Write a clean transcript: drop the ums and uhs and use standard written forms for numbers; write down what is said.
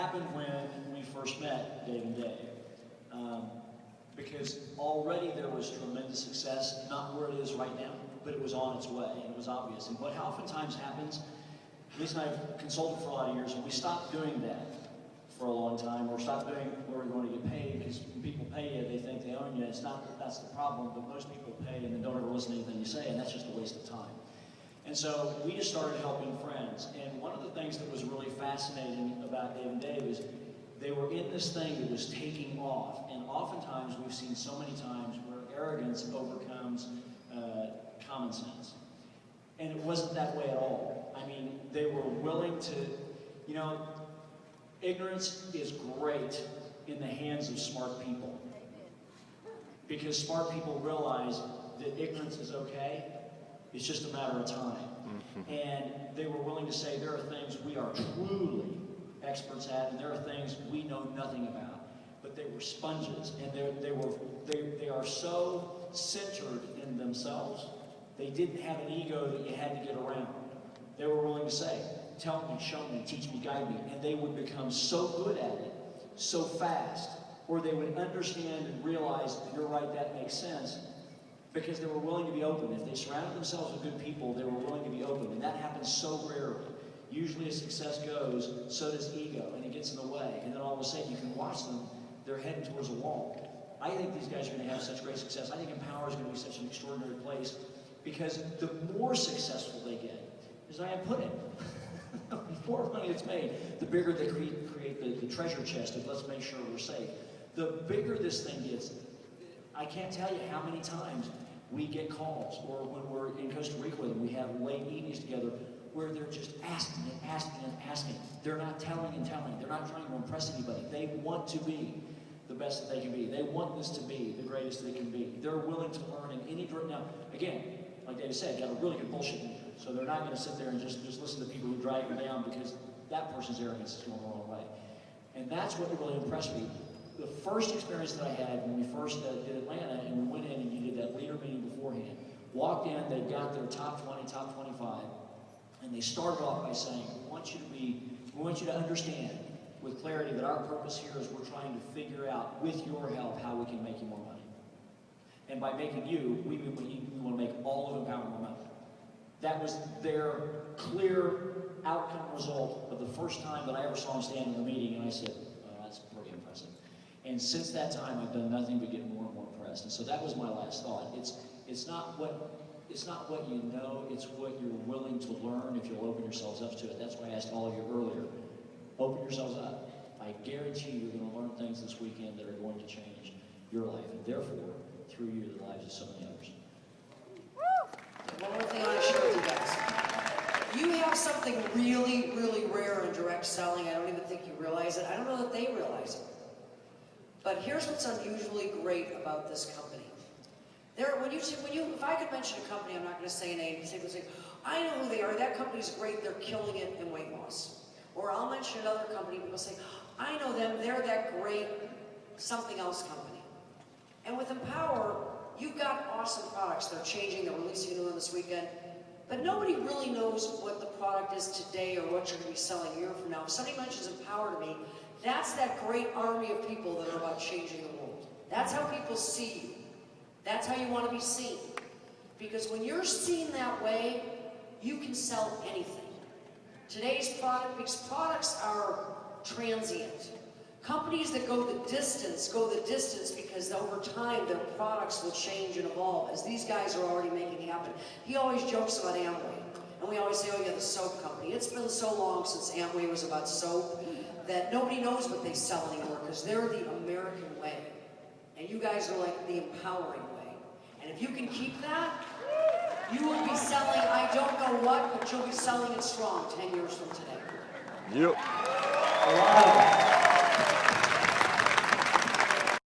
happened when we first met Dave and Dave. Because already there was tremendous success, not where it is right now, but it was on its way, and it was obvious. And what oftentimes happens, Lisa and I have consulted for a lot of years, and we stopped doing that for a long time, or stopped doing where we're going to get paid, because when people pay you, they think they own you. It's not that that's the problem, but most people pay and then don't ever listen to anything you say, and that's just a waste of time. And so we just started helping friends, and one of the things that was really fascinating about Dave and Dave is they were in this thing that was taking off, and oftentimes we've seen so many times where arrogance overcomes common sense. And it wasn't that way at all. I mean, they were willing to, you know, ignorance is great in the hands of smart people. Because smart people realize that ignorance is okay, it's just a matter of time. And they were willing to say there are things we are truly experts at, and there are things we know nothing about. But they were sponges, and they are so centered in themselves. They didn't have an ego that you had to get around. They were willing to say, tell me, show me, teach me, guide me. And they would become so good at it, so fast, or they would understand and realize, you're right, that makes sense, because they were willing to be open. If they surrounded themselves with good people, they were willing to be open. And that happens so rarely. Usually as success goes, so does ego, and it gets in the way. And then all of a sudden you can watch them, they're heading towards a wall. I think these guys are going to have such great success. I think Empower is going to be such an extraordinary place, because the more successful they get, as I have put it, the more money it's made, the bigger they create the treasure chest of let's make sure we're safe. The bigger this thing gets, I can't tell you how many times we get calls, or when we're in Costa Rica with them, we have late evenings together where they're just asking and asking and asking. They're not telling and telling. They're not trying to impress anybody. They want to be the best that they can be. They want this to be the greatest they can be. They're willing to learn in any direction. Now, again, like David said, got a really good bullshit meter. So they're not going to sit there and just listen to people who drag them down, because that person's arrogance is going the wrong way. And that's what really impressed me. The first experience that I had when we first did Atlanta, and we went in and you did that leader meeting beforehand, walked in, they got their top 20, top 25, and they started off by saying, we want you to understand with clarity that our purpose here is we're trying to figure out, with your help, how we can make you more money. And by making you, we want to make all of Empower more money. That was their clear outcome result of the first time that I ever saw them stand in the meeting, and I said, oh, that's pretty impressive. And since that time, I've done nothing but get more and more impressed. And so that was my last thought. It's not what you know, it's what you're willing to learn if you'll open yourselves up to it. That's why I asked all of you earlier, open yourselves up. I guarantee you're going to learn things this weekend that are going to change your life, and therefore, through you, the lives of so many others. One more thing I want to share with you guys. You have something really, really rare in direct selling. I don't even think you realize it. I don't know that they realize it. But here's what's unusually great about this company. If I could mention a company, I'm not going to say a name, people say, I know who they are, that company's great, they're killing it in weight loss. Or I'll mention another company, people say, I know them, they're that great something else company. And with Empower, you've got awesome products. They're changing, they're releasing a new one this weekend. But nobody really knows what the product is today or what you're going to be selling a year from now. If somebody mentions Empower to me, that's that great army of people that are about changing the world. That's how people see you. That's how you want to be seen. Because when you're seen that way, you can sell anything. Today's product, because products are transient. Companies that go the distance because over time their products will change and evolve, as these guys are already making happen. He always jokes about Amway, and we always say, oh yeah, the soap company. It's been so long since Amway was about soap that nobody knows what they sell anymore, because they're the American way. And you guys are like the empowering way. And if you can keep that, you will be selling, I don't know what, but you'll be selling it strong 10 years from today. Yep. A lot of it.